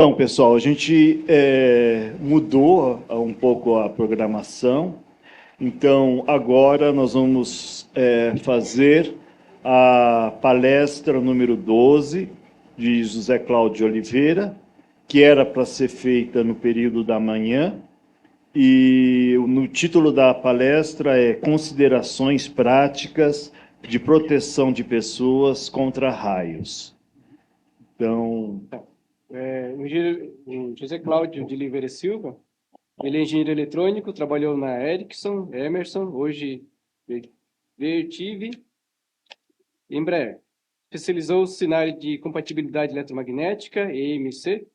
Então, pessoal, a gente mudou um pouco a programação. Então, agora nós vamos fazer a palestra número 12 de José Cláudio Oliveira, que era para ser feita no período da manhã. E no título da palestra é Considerações Práticas de Proteção de Pessoas contra Raios. Então, O engenheiro José Cláudio de Oliveira Silva, ele é engenheiro eletrônico, trabalhou na Ericsson, Emerson, hoje Vertiv, Embraer. Especializou-se na área de compatibilidade eletromagnética, EMC,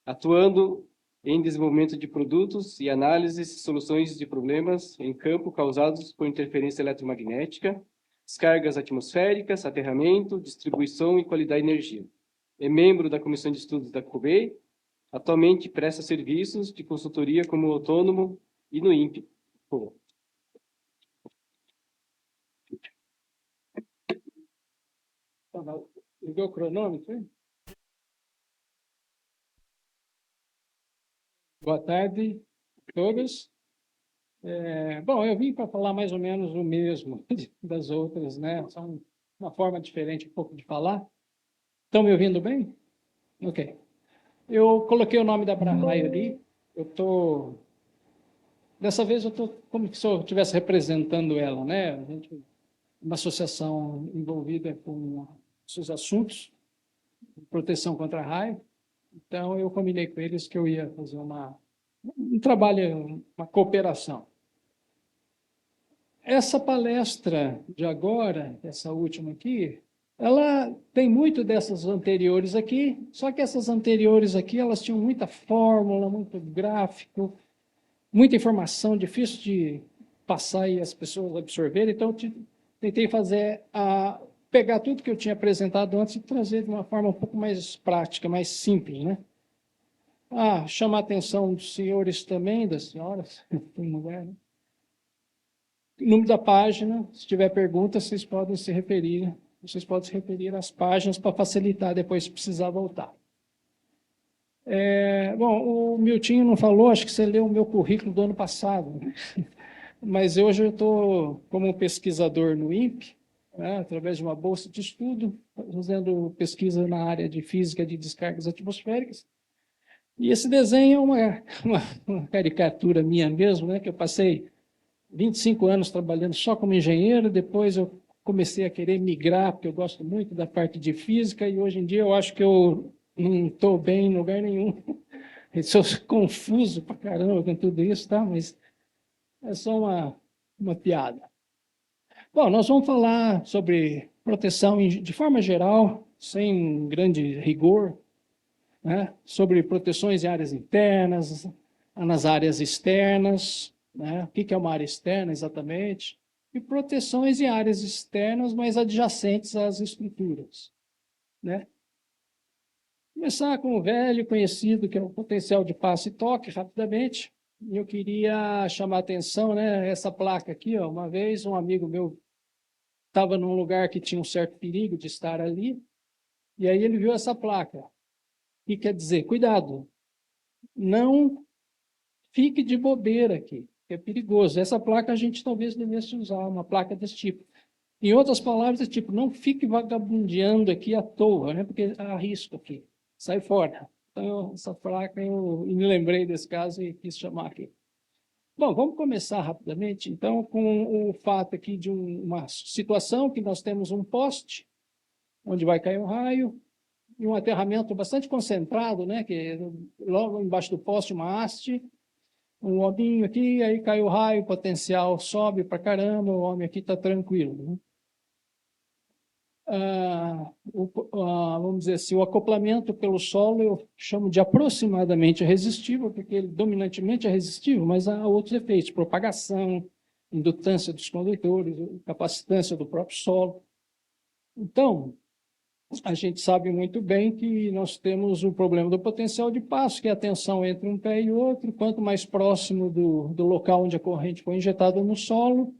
atuando em desenvolvimento de produtos e análises e soluções de problemas em campo causados por interferência eletromagnética, descargas atmosféricas, aterramento, distribuição e qualidade de energia. É membro da Comissão de Estudos da COBEI. Atualmente presta serviços de consultoria como autônomo e no INPE. Ligou o cronômetro, hein? Boa tarde a todos. Bom, eu vim para falar mais ou menos o mesmo das outras, né? São uma forma diferente um pouco de falar. Estão me ouvindo bem? Ok. Eu coloquei o nome da Brahai ali. Dessa vez eu estou como se eu estivesse representando ela, né? A gente, uma associação envolvida com esses assuntos, proteção contra raio. Então eu combinei com eles que eu ia fazer um trabalho, uma cooperação. Essa palestra de agora, essa última aqui, ela tem muito dessas anteriores aqui, só que essas anteriores aqui, elas tinham muita fórmula, muito gráfico, muita informação, difícil de passar e as pessoas absorverem, então eu tentei pegar tudo que eu tinha apresentado antes e trazer de uma forma um pouco mais prática, mais simples, né? Chamar a atenção dos senhores também, das senhoras, tem mulher, né? Número da página, se tiver perguntas, vocês podem se referir às páginas para facilitar depois se precisar voltar. Bom, o Miltinho não falou, acho que você leu o meu currículo do ano passado, né? Mas hoje eu estou como pesquisador no INPE, né, através de uma bolsa de estudo, fazendo pesquisa na área de física de descargas atmosféricas. E esse desenho é uma caricatura minha mesmo, né, que eu passei 25 anos trabalhando só como engenheiro, depois eu comecei a querer migrar, porque eu gosto muito da parte de física, e hoje em dia eu acho que eu não estou bem em lugar nenhum. Eu sou confuso pra caramba com tudo isso, tá? Mas é só uma piada. Bom, nós vamos falar sobre proteção de forma geral, sem grande rigor, né? Sobre proteções em áreas internas, nas áreas externas, né? O que é uma área externa exatamente, e proteções em áreas externas, mas adjacentes às estruturas, né? Começar com o velho conhecido, que é o potencial de passe e toque, rapidamente. E eu queria chamar a atenção, né? Essa placa aqui, ó, uma vez um amigo meu estava num lugar que tinha um certo perigo de estar ali, e aí ele viu essa placa. E quer dizer, cuidado, não fique de bobeira aqui, é perigoso. Essa placa a gente talvez devesse usar, uma placa desse tipo. Em outras palavras, é tipo, não fique vagabundeando aqui à toa, né? Porque há risco aqui, sai fora. Então, essa placa, eu me lembrei desse caso e quis chamar aqui. Bom, vamos começar rapidamente, então, com o fato aqui de uma situação que nós temos um poste, onde vai cair um raio, e um aterramento bastante concentrado, né, que logo embaixo do poste uma haste, um hominho aqui, aí cai o raio, o potencial sobe para caramba, o homem aqui está tranquilo, né? Vamos dizer assim, o acoplamento pelo solo eu chamo de aproximadamente resistível, porque ele dominantemente é resistível, mas há outros efeitos, propagação, indutância dos condutores, capacitância do próprio solo. Então, a gente sabe muito bem que nós temos o problema do potencial de passo, que é a tensão entre um pé e outro. Quanto mais próximo do local onde a corrente foi injetada no solo,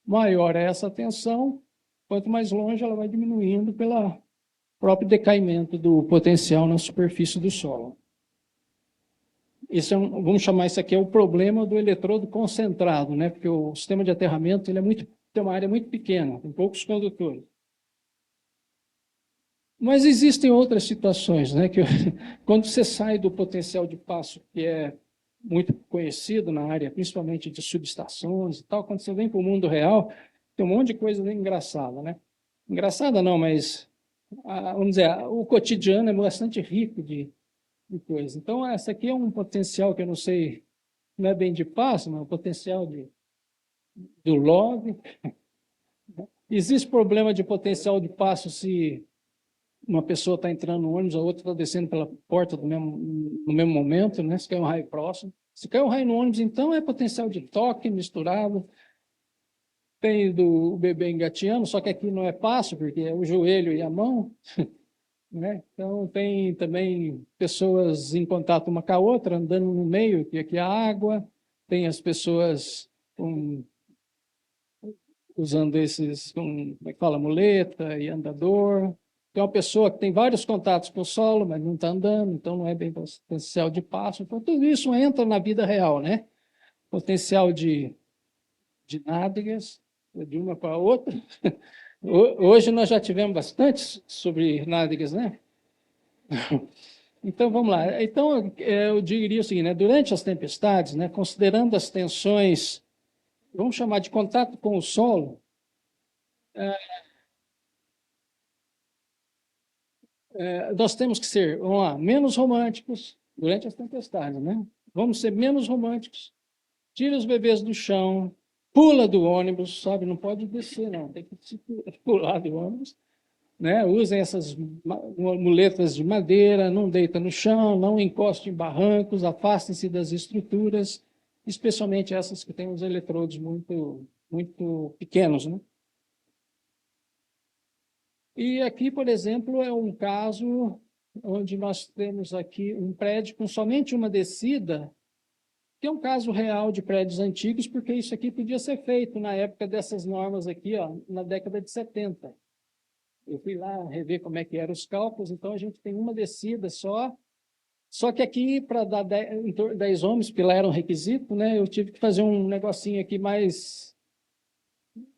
maior é essa tensão. Quanto mais longe, ela vai diminuindo pelo próprio decaimento do potencial na superfície do solo. Isso vamos chamar isso aqui é o problema do eletrodo concentrado, né? Porque o sistema de aterramento ele tem uma área muito pequena, tem poucos condutores. Mas existem outras situações, né? Que quando você sai do potencial de passo, que é muito conhecido na área, principalmente de subestações e tal, quando você vem para o mundo real, tem um monte de coisa engraçada, né? Engraçada não, mas vamos dizer, o cotidiano é bastante rico de coisa. Então, essa aqui é um potencial que eu não sei, não é bem de passo, mas é um potencial do log. Existe problema de potencial de passo se uma pessoa está entrando no ônibus, a outra está descendo pela porta no mesmo momento, né? Se cai um raio próximo. Se cai um raio no ônibus, então é potencial de toque misturado. Tem do bebê engateando, só que aqui não é passo, porque é o joelho e a mão, né? Então tem também pessoas em contato uma com a outra, andando no meio, que aqui é a água. Tem as pessoas usando como é que fala, muleta e andador. Tem uma pessoa que tem vários contatos com o solo, mas não está andando, então não é bem potencial de passo. Então, tudo isso entra na vida real, né? Potencial de nádegas, de uma para a outra. Hoje nós já tivemos bastante sobre nádegas, né? Então, vamos lá. Então, eu diria o seguinte, né? Durante as tempestades, né, considerando as tensões, vamos chamar de contato com o solo, nós temos que ser, vamos lá, menos românticos durante as tempestades, né? Vamos ser menos românticos. Tira os bebês do chão, pula do ônibus, sabe? Não pode descer, não. Tem que pular do ônibus, né? Usem essas muletas de madeira, não deita no chão, não encoste em barrancos, afastem-se das estruturas, especialmente essas que têm os eletrodos muito pequenos, né? E aqui, por exemplo, é um caso onde nós temos aqui um prédio com somente uma descida, que é um caso real de prédios antigos, porque isso aqui podia ser feito na época dessas normas aqui, ó, na década de 70. Eu fui lá rever como é que eram os cálculos, então a gente tem uma descida só que aqui, para dar 10 homens, porque lá era um requisito, né, eu tive que fazer um negocinho aqui mais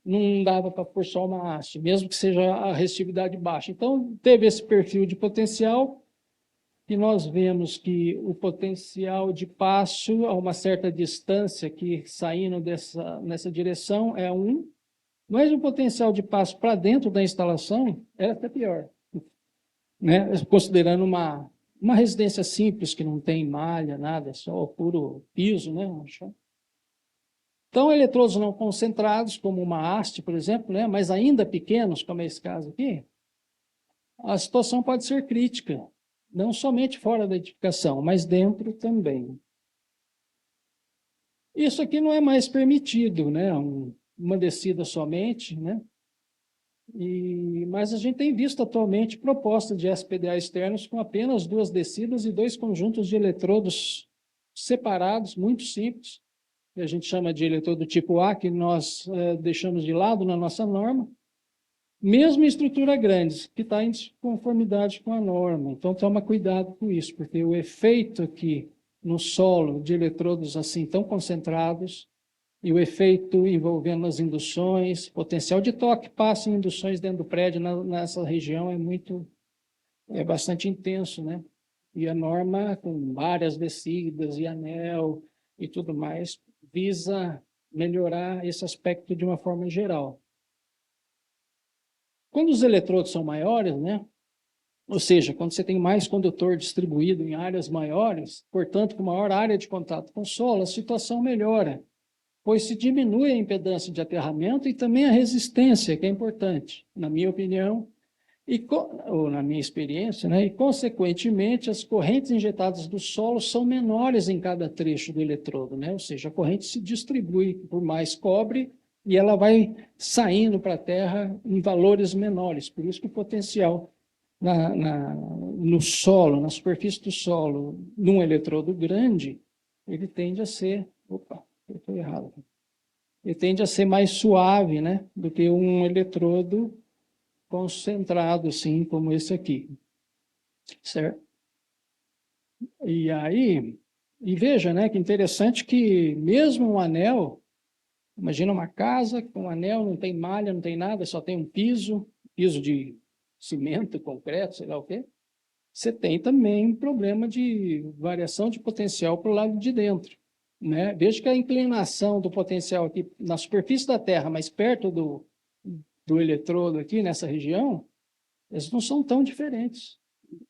não dava para pôr só uma haste, mesmo que seja a resistividade baixa. Então, teve esse perfil de potencial, e nós vemos que o potencial de passo a uma certa distância, que saindo nessa direção, é 1, mas o potencial de passo para dentro da instalação é até pior, né? Considerando uma residência simples, que não tem malha, nada, é só puro piso, né? Então, eletrodos não concentrados, como uma haste, por exemplo, né, mas ainda pequenos, como é esse caso aqui, a situação pode ser crítica, não somente fora da edificação, mas dentro também. Isso aqui não é mais permitido, né, uma descida somente, né, mas a gente tem visto atualmente propostas de SPDA externos com apenas 2 descidas e 2 conjuntos de eletrodos separados, muito simples, que a gente chama de eletrodo tipo A, que nós deixamos de lado na nossa norma, mesmo em estrutura grande, que está em conformidade com a norma. Então, toma cuidado com isso, porque o efeito aqui no solo de eletrodos assim tão concentrados e o efeito envolvendo as induções, potencial de toque, passa em induções dentro do prédio nessa região é bastante intenso, né? E a norma, com várias descidas e anel e tudo mais, visa melhorar esse aspecto de uma forma geral. Quando os eletrodos são maiores, né? Ou seja, quando você tem mais condutor distribuído em áreas maiores, portanto, com maior área de contato com o solo, a situação melhora, pois se diminui a impedância de aterramento e também a resistência, que é importante, na minha opinião, ou na minha experiência, né? E, consequentemente, as correntes injetadas do solo são menores em cada trecho do eletrodo, né? Ou seja, a corrente se distribui por mais cobre e ela vai saindo para a Terra em valores menores. Por isso que o potencial no solo, na superfície do solo, num eletrodo grande, ele tende a ser... Opa, eu estou errado. Ele tende a ser mais suave, né, do que um eletrodo concentrado, assim, como esse aqui, certo? E aí, E veja, né, que interessante que mesmo um anel, imagina uma casa com um anel, não tem malha, não tem nada, só tem um piso de cimento, concreto, sei lá o quê. Você tem também um problema de variação de potencial para o lado de dentro, né? Veja que a inclinação do potencial aqui na superfície da Terra, mais perto do eletrodo aqui nessa região, eles não são tão diferentes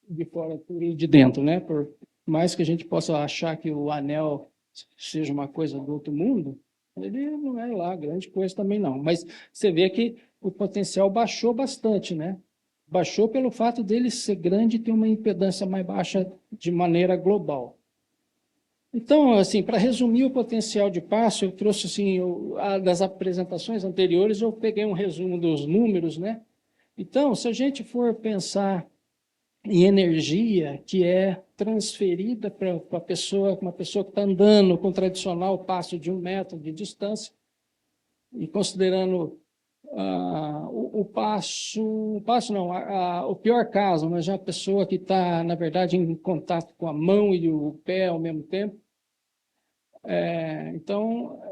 de fora e de dentro, né? Por mais que a gente possa achar que o anel seja uma coisa do outro mundo, ele não é lá grande coisa também não. Mas você vê que o potencial baixou bastante, né? Baixou pelo fato dele ser grande e ter uma impedância mais baixa de maneira global. Então, assim, para resumir o potencial de passo, eu trouxe assim, das apresentações anteriores, eu peguei um resumo dos números, né? Então, se a gente for pensar em energia que é transferida para a pessoa, uma pessoa que está andando com o tradicional passo de 1 metro de distância, e considerando o passo não, o pior caso, mas já a pessoa que está, na verdade, em contato com a mão e o pé ao mesmo tempo. Então,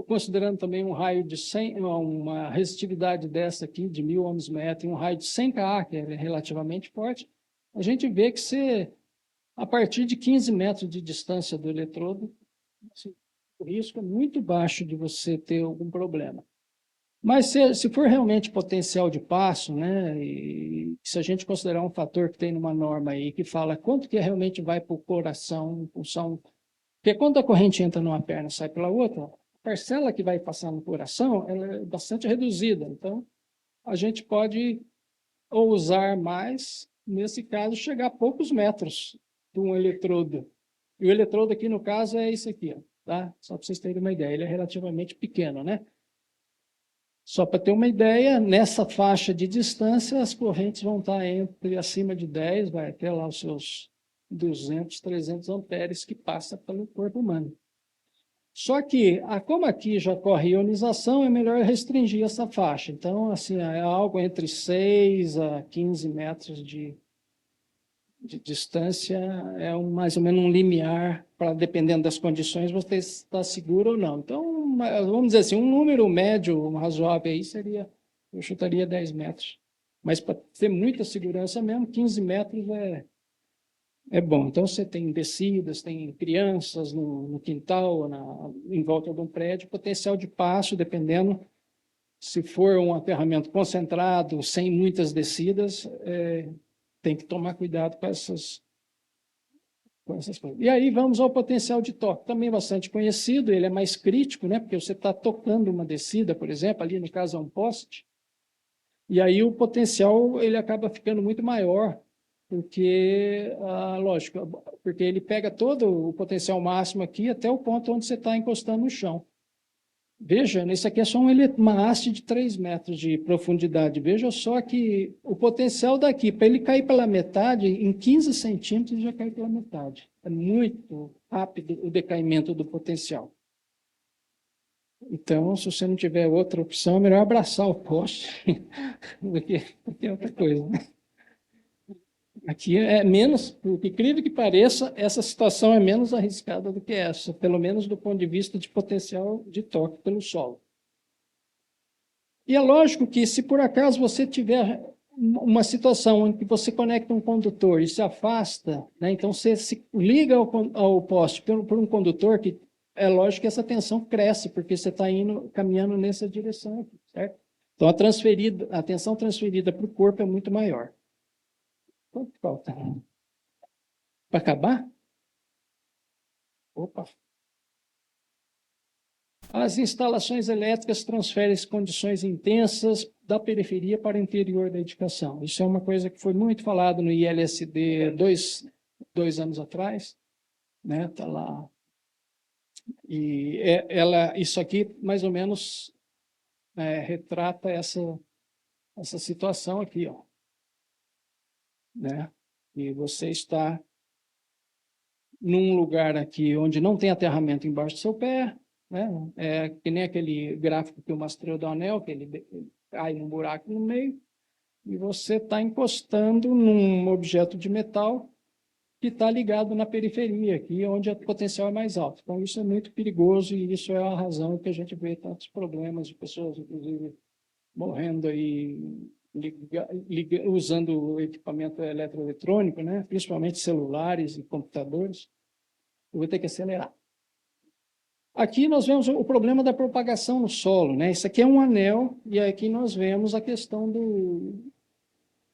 considerando também um raio de 100, uma resistividade dessa aqui, de 1.000 ohms/metro, e um raio de 100 kA, que é relativamente forte, a gente vê que você, a partir de 15 metros de distância do eletrodo, assim, o risco é muito baixo de você ter algum problema. Mas se for realmente potencial de passo, né, e se a gente considerar um fator que tem numa norma aí que fala quanto que realmente vai para o coração, pulsão, porque quando a corrente entra numa perna e sai pela outra, a parcela que vai passar no coração ela é bastante reduzida. Então, a gente pode ousar mais, nesse caso, chegar a poucos metros de um eletrodo. E o eletrodo aqui, no caso, é esse aqui, ó, tá? Só para vocês terem uma ideia, ele é relativamente pequeno, né? Só para ter uma ideia, nessa faixa de distância, as correntes vão estar entre acima de 10, vai até lá os seus 200, 300 amperes que passa pelo corpo humano. Só que, como aqui já corre ionização, é melhor restringir essa faixa. Então, assim, é algo entre 6 a 15 metros de distância, é mais ou menos um limiar, para, dependendo das condições, você está seguro ou não. Então, vamos dizer assim, um número médio, razoável aí seria, eu chutaria 10 metros. Mas para ter muita segurança mesmo, 15 metros é bom. Então, você tem descidas, tem crianças no quintal, em volta de um prédio, potencial de passo, dependendo, se for um aterramento concentrado, sem muitas descidas, tem que tomar cuidado com essas coisas. E aí vamos ao potencial de toque, também bastante conhecido, ele é mais crítico, né? Porque você está tocando uma descida, por exemplo, ali no caso é um poste, e aí o potencial ele acaba ficando muito maior, porque, lógico, porque ele pega todo o potencial máximo aqui até o ponto onde você está encostando no chão. Veja, isso aqui é só uma haste de 3 metros de profundidade. Veja só que o potencial daqui, para ele cair pela metade, em 15 centímetros ele já cai pela metade. É muito rápido o decaimento do potencial. Então, se você não tiver outra opção, é melhor abraçar o poste do que outra coisa, né? Aqui é menos, por incrível que pareça, essa situação é menos arriscada do que essa, pelo menos do ponto de vista de potencial de toque pelo solo. E é lógico que se por acaso você tiver uma situação em que você conecta um condutor e se afasta, né, então você se liga ao poste por um condutor, que é lógico que essa tensão cresce, porque você está caminhando nessa direção aqui, certo? Então a tensão transferida para o corpo é muito maior. Quanto falta? Para acabar? Opa! As instalações elétricas transferem condições intensas da periferia para o interior da edificação. Isso é uma coisa que foi muito falado no ILSD dois anos atrás, né? Tá lá. E isso aqui mais ou menos retrata essa situação aqui, ó, né? E você está num lugar aqui onde não tem aterramento embaixo do seu pé, né? É que nem aquele gráfico que eu mostrei do anel, que ele cai num buraco no meio, e você está encostando num objeto de metal que está ligado na periferia, aqui onde o potencial é mais alto. Então, isso é muito perigoso e isso é a razão que a gente vê tantos problemas de pessoas, inclusive, morrendo aí, usando o equipamento eletroeletrônico, né? Principalmente celulares e computadores. Eu vou ter que acelerar. Aqui nós vemos o problema da propagação no solo, né? Isso aqui é um anel, e aqui nós vemos a questão do...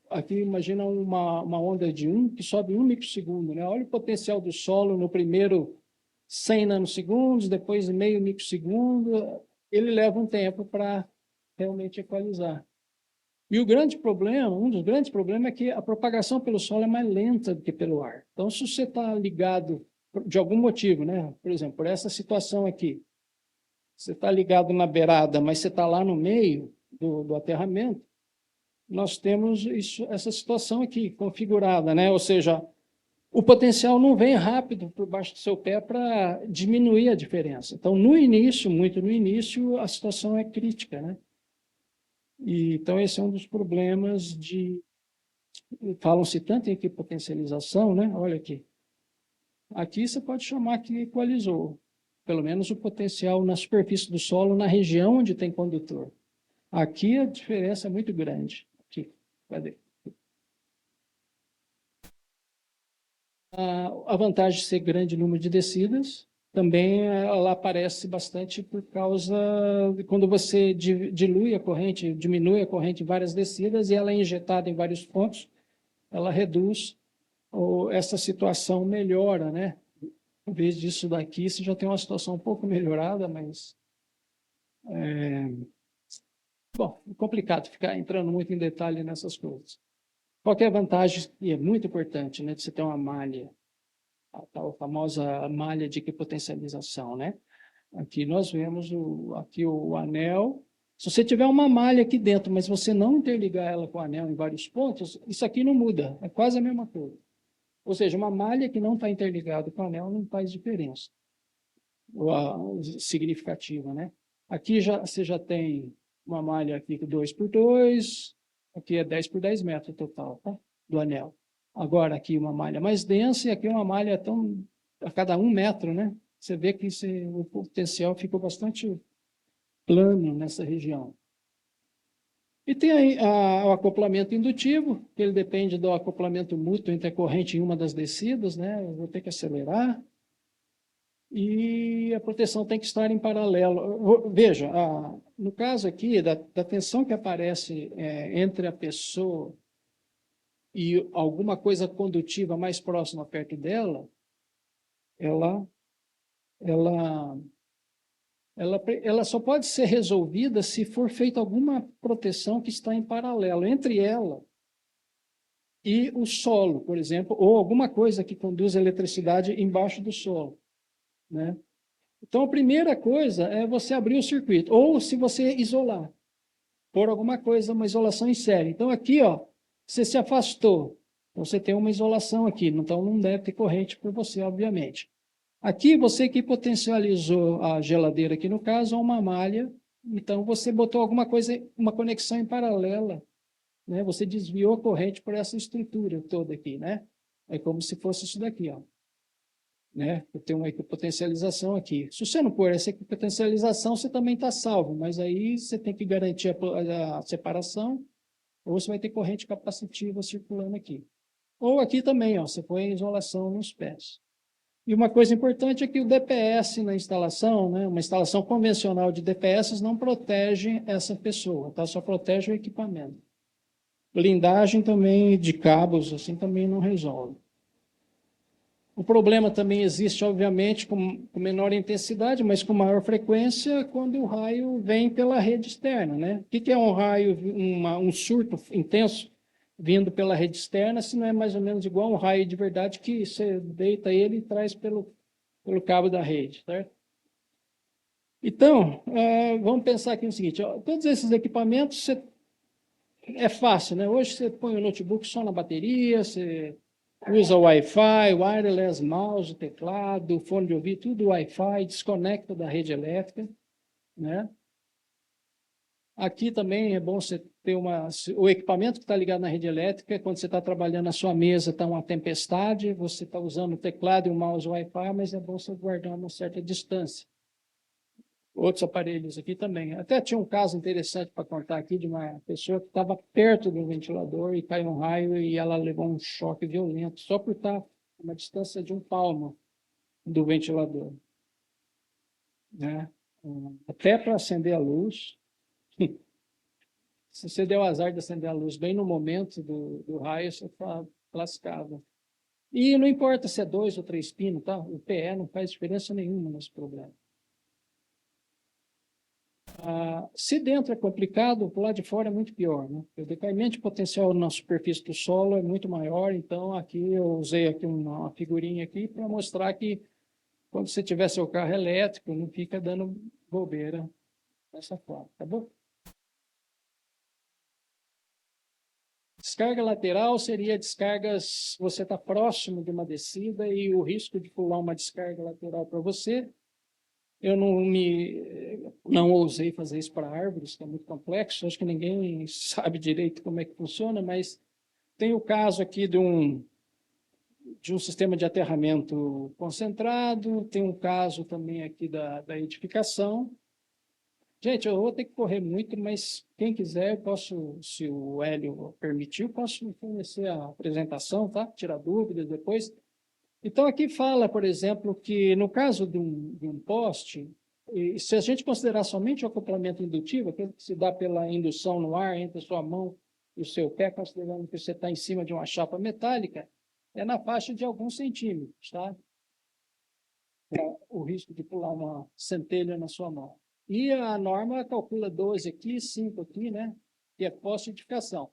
Aqui imagina uma onda de 1 que sobe 1 microsegundo, né? Olha o potencial do solo no primeiro 100 nanosegundos, depois meio microsegundo. Ele leva um tempo para realmente equalizar. E o grande problema, um dos grandes problemas é que a propagação pelo solo é mais lenta do que pelo ar. Então, se você está ligado de algum motivo, né? Por exemplo, por essa situação aqui, você está ligado na beirada, mas você está lá no meio do aterramento, nós temos essa situação aqui configurada, né? Ou seja, o potencial não vem rápido por baixo do seu pé para diminuir a diferença. Então, no início, muito no início, a situação é crítica, né? Então, esse é um dos problemas de... Falam-se tanto em equipotencialização, né? Olha aqui. Aqui você pode chamar que equalizou, pelo menos o potencial na superfície do solo, na região onde tem condutor. Aqui a diferença é muito grande. Aqui, cadê? A vantagem de ser grande número de descidas, também ela aparece bastante por causa de quando você dilui a corrente, diminui a corrente em várias descidas e ela é injetada em vários pontos, ela reduz, ou essa situação melhora, né? Em vez disso daqui, você já tem uma situação um pouco melhorada, mas... Bom, é complicado ficar entrando muito em detalhe nessas coisas. Qualquer vantagem, e é muito importante, né, de você ter uma malha, a tal famosa malha de equipotencialização, né? Aqui nós vemos aqui o anel. Se você tiver uma malha aqui dentro, mas você não interligar ela com o anel em vários pontos, isso aqui não muda, é quase a mesma coisa. Ou seja, uma malha que não está interligada com o anel não faz diferença significativa, né? Aqui você já tem uma malha aqui 2 por 2, aqui é 10 por 10 metros total, tá? Do anel. Agora aqui uma malha mais densa e aqui uma malha a cada 1 metro, né? Você vê que o potencial ficou bastante plano nessa região. E tem aí o acoplamento indutivo, que ele depende do acoplamento mútuo entre a corrente em uma das descidas, né? Eu vou ter que acelerar. E a proteção tem que estar em paralelo. Veja, no caso aqui, da tensão que aparece entre a pessoa e alguma coisa condutiva mais próxima perto dela, ela só pode ser resolvida se for feita alguma proteção que está em paralelo entre ela e o solo, por exemplo, ou alguma coisa que conduz a eletricidade embaixo do solo, né? Então, a primeira coisa é você abrir o circuito, ou se você isolar, por alguma coisa, uma isolação em série. Então, aqui, ó, você se afastou, então você tem uma isolação aqui, então não deve ter corrente por você, obviamente. Aqui, você que potencializou a geladeira, aqui no caso, uma malha, então você botou alguma coisa, uma conexão em paralela, né? Você desviou a corrente por essa estrutura toda aqui, né? É como se fosse isso daqui, ó. Né? Eu tenho uma equipotencialização aqui. Se você não pôr essa equipotencialização, você também está salvo, mas aí você tem que garantir a separação, ou você vai ter corrente capacitiva circulando aqui. Ou aqui também, ó, você põe isolação nos pés. E uma coisa importante é que o DPS na instalação, né, uma instalação convencional de DPS não protege essa pessoa, tá? Só protege o equipamento. Blindagem também de cabos, assim, também não resolve. O problema também existe, obviamente, com menor intensidade, mas com maior frequência, quando o raio vem pela rede externa, né? O que é um raio, um surto intenso vindo pela rede externa, se não é mais ou menos igual a um raio de verdade que você deita ele e traz pelo cabo da rede, certo? Então, vamos pensar aqui no seguinte, ó, todos esses equipamentos, é fácil, né? Hoje você põe o notebook só na bateria, você usa o Wi-Fi, wireless, mouse, teclado, fone de ouvido, tudo Wi-Fi, desconecta da rede elétrica, né? Aqui também é bom você ter o equipamento que está ligado na rede elétrica, quando você está trabalhando na sua mesa, está uma tempestade, você está usando o teclado e o mouse Wi-Fi, mas é bom você guardar uma certa distância. Outros aparelhos aqui também. Até tinha um caso interessante para contar aqui de uma pessoa que estava perto do ventilador e caiu um raio e ela levou um choque violento, só por estar a uma distância de um palmo do ventilador, né? Até para acender a luz. Se você deu azar de acender a luz bem no momento do raio, você está lascado. E não importa se é 2 ou 3 pinos, tá? O PE não faz diferença nenhuma nesse problema. Se dentro é complicado, por lá de fora é muito pior, né? O decaimento de potencial na superfície do solo é muito maior, então aqui eu usei aqui uma figurinha aqui para mostrar que quando você tiver seu carro elétrico, não fica dando bobeira dessa forma, tá bom? Descarga lateral seria descargas, você está próximo de uma descida e o risco de pular uma descarga lateral para você. Eu não ousei fazer isso para árvores, que é muito complexo, acho que ninguém sabe direito como é que funciona, mas tem o caso aqui de um sistema de aterramento concentrado, tem um caso também aqui da edificação. Gente, eu vou ter que correr muito, mas quem quiser, eu posso, se o Hélio permitir, eu posso fornecer a apresentação, tá? Tirar dúvidas depois. Então, aqui fala, por exemplo, que no caso de um poste, e se a gente considerar somente o acoplamento indutivo, aquele que se dá pela indução no ar entre a sua mão e o seu pé, considerando que você está em cima de uma chapa metálica, é na faixa de alguns centímetros, tá? O risco de pular uma centelha na sua mão. E a norma calcula 12 aqui, 5 aqui, né? Que é poste de edificação.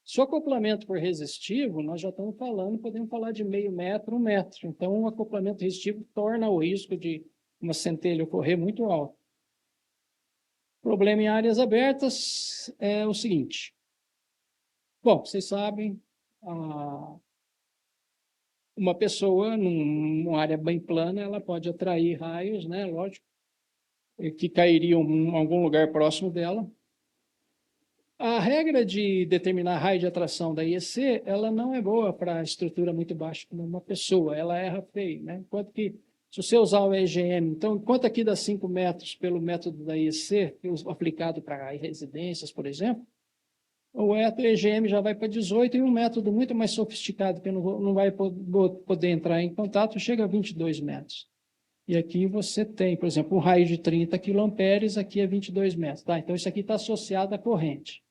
Se o acoplamento for resistivo, nós já estamos falando, podemos falar de meio metro, 1 metro. Então, o acoplamento resistivo torna o risco de uma centelha ocorrer muito alto. O problema em áreas abertas é o seguinte. Bom, vocês sabem, uma pessoa numa área bem plana, ela pode atrair raios, né? Lógico, que cairiam em algum lugar próximo dela. A regra de determinar raio de atração da IEC, ela não é boa para estrutura muito baixa como uma pessoa, ela erra feio, né? Enquanto que, se você usar o EGM, então, enquanto aqui dá 5 metros pelo método da IEC, aplicado para residências, por exemplo, o EGM já vai para 18 e um método muito mais sofisticado, que não vai poder entrar em contato, chega a 22 metros. E aqui você tem, por exemplo, um raio de 30 quiloamperes, aqui é 22 metros. Tá? Então, isso aqui está associado à corrente.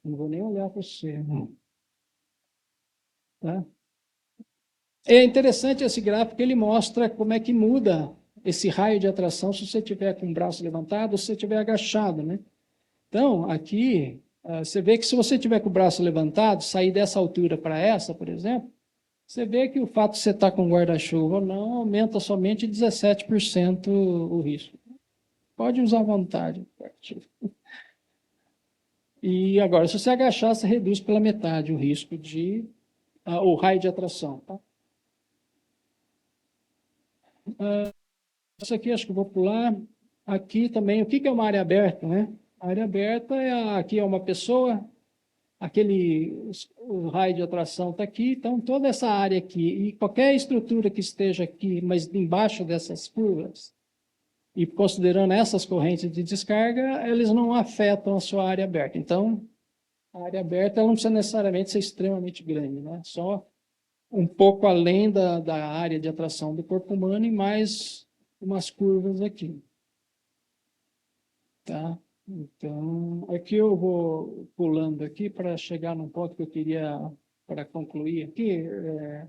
Não vou nem olhar para você. Não. Tá? É interessante esse gráfico, que ele mostra como é que muda esse raio de atração se você tiver com o braço levantado ou se você estiver agachado. Né? Então, aqui, você vê que se você tiver com o braço levantado, sair dessa altura para essa, por exemplo, você vê que o fato de você estar com guarda-chuva ou não aumenta somente 17% o risco. Pode usar à vontade. E agora, se você agachar, você reduz pela metade o risco o raio de atração. Tá? Isso aqui acho que eu vou pular. Aqui também, o que é uma área aberta? Né? A área aberta aqui é uma pessoa, o raio de atração está aqui, então toda essa área aqui, e qualquer estrutura que esteja aqui, mas embaixo dessas curvas, e considerando essas correntes de descarga, eles não afetam a sua área aberta. Então, a área aberta ela não precisa necessariamente ser extremamente grande, né? Só um pouco além da área de atração do corpo humano e mais umas curvas aqui. Tá? Então, aqui eu vou pulando aqui para chegar num ponto que eu queria, para concluir aqui,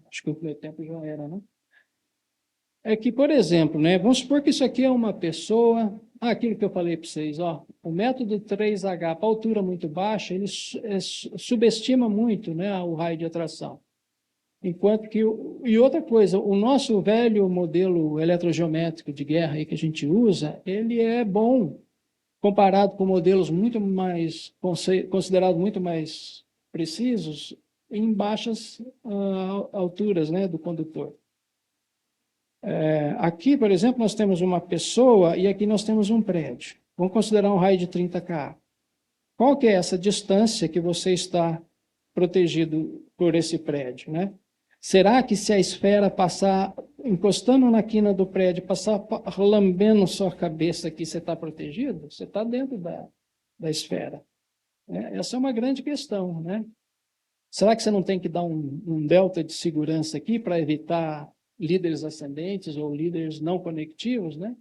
acho que o meu tempo já era, né? É que, por exemplo, né, vamos supor que isso aqui é uma pessoa, aquilo que eu falei para vocês, ó, o método 3H para altura muito baixa, ele subestima muito, né, o raio de atração. Enquanto que, e outra coisa, o nosso velho modelo eletrogeométrico de guerra aí que a gente usa, ele é bom comparado com modelos muito mais, considerados muito mais precisos, em baixas alturas, né, do condutor. Aqui, por exemplo, nós temos uma pessoa e aqui nós temos um prédio. Vamos considerar um raio de 30 kA. qual que é essa distância que você está protegido por esse prédio, né? Será que se a esfera passar, encostando na quina do prédio, passar lambendo sua cabeça aqui, você está protegido? Você está dentro da esfera. Essa é uma grande questão, né? Será que você não tem que dar um delta de segurança aqui para evitar líderes ascendentes ou líderes não conectivos, né?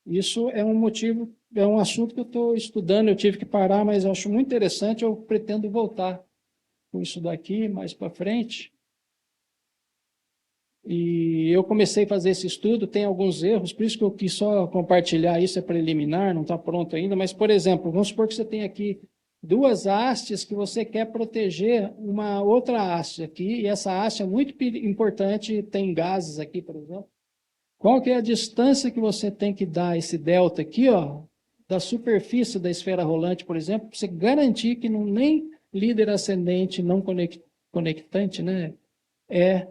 Isso é um motivo, é um assunto que eu estou estudando, eu tive que parar, mas eu acho muito interessante, eu pretendo voltar com isso daqui mais para frente. E eu comecei a fazer esse estudo, tem alguns erros, por isso que eu quis só compartilhar isso, é preliminar, não está pronto ainda, mas, por exemplo, vamos supor que você tem aqui duas hastes que você quer proteger uma outra haste aqui, e essa haste é muito importante, tem gases aqui, por exemplo. Qual que é a distância que você tem que dar esse delta aqui, ó, da superfície da esfera rolante, por exemplo, para você garantir que não, nem líder ascendente não conectante, né, é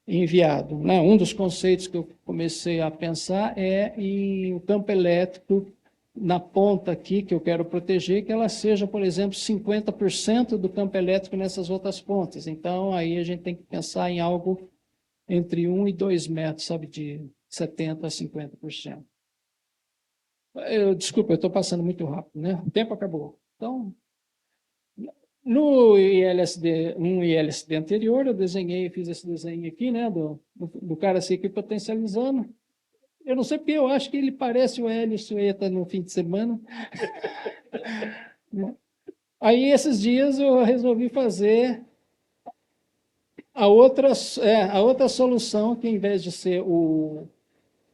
enviado, né? Um dos conceitos que eu comecei a pensar é em o campo elétrico na ponta aqui, que eu quero proteger, que ela seja, por exemplo, 50% do campo elétrico nessas outras pontas. Então, aí a gente tem que pensar em algo entre 1 e 2 metros, sabe, de 70% a 50%. Desculpa, eu estou passando muito rápido, né? O tempo acabou. Então, no ILSD, um ILSD anterior, eu desenhei, fiz esse desenho aqui, né, do cara se aqui potencializando. Eu não sei porque eu acho que ele parece o Hélio Sueta no fim de semana. Aí, esses dias, eu resolvi fazer a outra solução, que em vez de ser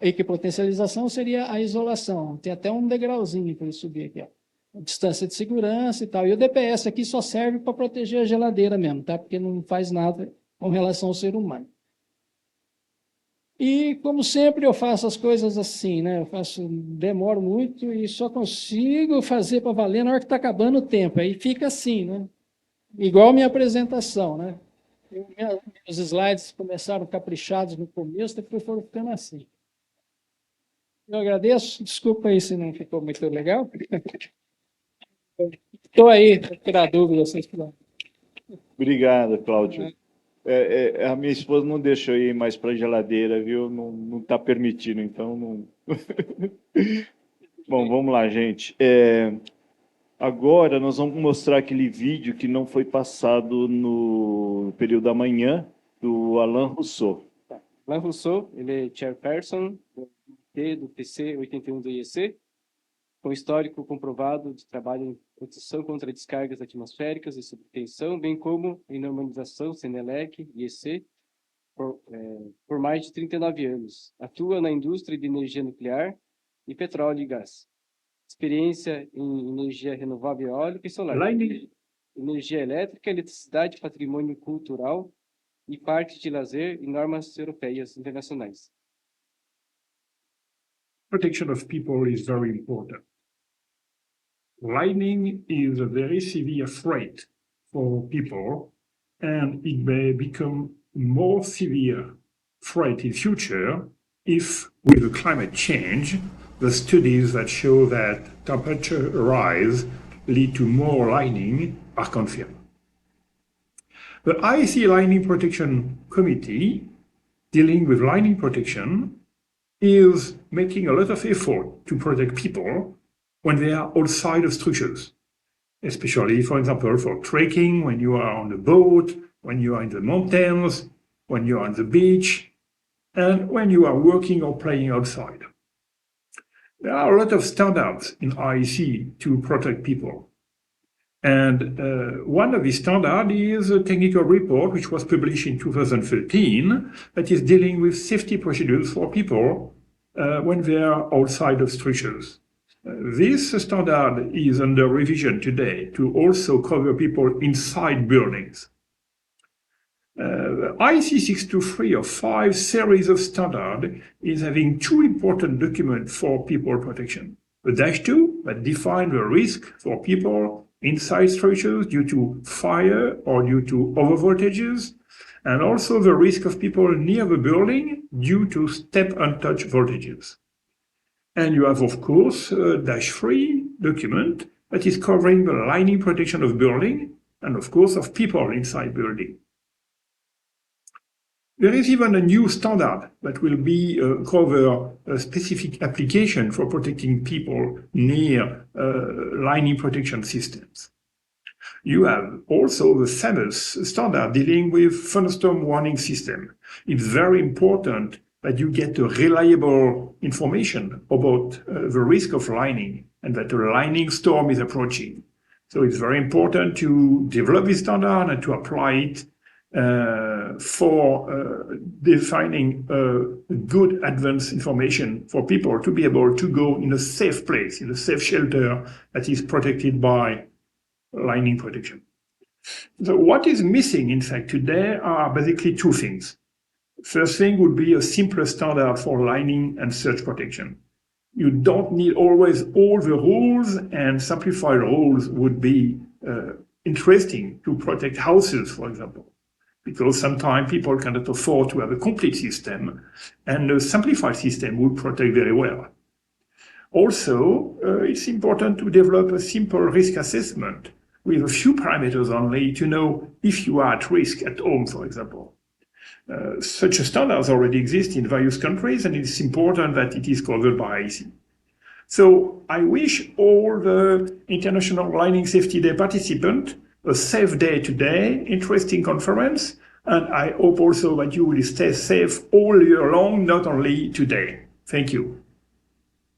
a equipotencialização, seria a isolação. Tem até um degrauzinho para ele subir aqui, ó. Distância de segurança e tal. E o DPS aqui só serve para proteger a geladeira mesmo, tá? Porque não faz nada com relação ao ser humano. E, como sempre, eu faço as coisas assim, né? Demoro muito e só consigo fazer para valer na hora que está acabando o tempo. Aí fica assim, né? Igual a minha apresentação, né? Meus slides começaram caprichados no começo, depois foram ficando assim. Eu agradeço, desculpa aí se não ficou muito legal. Estou aí para tirar dúvidas, vocês falam. Obrigado, Cláudio. A minha esposa não deixa eu ir mais para a geladeira, viu? Não está permitindo, então não. Bom, vamos lá, gente. Agora nós vamos mostrar aquele vídeo que não foi passado no período da manhã, do Alain Rousseau. Alain Rousseau, ele é chairperson do PC 81 do IEC, com histórico comprovado de trabalho em proteção contra descargas atmosféricas e subtensão, bem como em normalização, Senelec, IEC, por mais de 39 anos. Atua na indústria de energia nuclear e petróleo e gás. Experiência em energia renovável eólica e solar. Energia elétrica, eletricidade, patrimônio cultural e parques de lazer e normas europeias internacionais. Protection of people is very important. Lightning is a very severe threat for people, and it may become more severe threat in future if, with the climate change, the studies that show that temperature rise lead to more lightning are confirmed. The IEC Lightning Protection Committee, dealing with lightning protection, is making a lot of effort to protect people when they are outside of structures, especially, for example, for trekking, when you are on a boat, when you are in the mountains, when you are on the beach, and when you are working or playing outside. There are a lot of standards in IEC to protect people. And one of these standards is a technical report which was published in 2013 that is dealing with safety procedures for people when they are outside of structures. This standard is under revision today to also cover people inside buildings. IEC 623 of 5 series of standard is having 2 important documents for people protection. The -2 that define the risk for people inside structures due to fire or due to overvoltages, and also the risk of people near the building due to step and touch voltages. And you have, of course, a -3 document that is covering the lining protection of building and, of course, of people inside building. There is even a new standard that will be cover a specific application for protecting people near lining protection systems. You have also the famous standard dealing with thunderstorm warning system. It's very important that you get a reliable information about the risk of lining and that a lining storm is approaching. So it's very important to develop this standard and to apply it for defining good advanced information for people to be able to go in a safe place, in a safe shelter that is protected by lining protection. So what is missing, in fact, today are basically two things. First thing would be a simpler standard for lining and surge protection. You don't need always all the rules, and simplified rules would be interesting to protect houses, for example, because sometimes people cannot afford to have a complete system, and a simplified system would protect very well. Also, it's important to develop a simple risk assessment with a few parameters only to know if you are at risk at home, for example. Such standards already exist in various countries, and it's important that it is covered by IEC. So I wish all the International Lining Safety Day participants a safe day today, interesting conference, and I hope also that you will stay safe all year long, not only today. Thank you.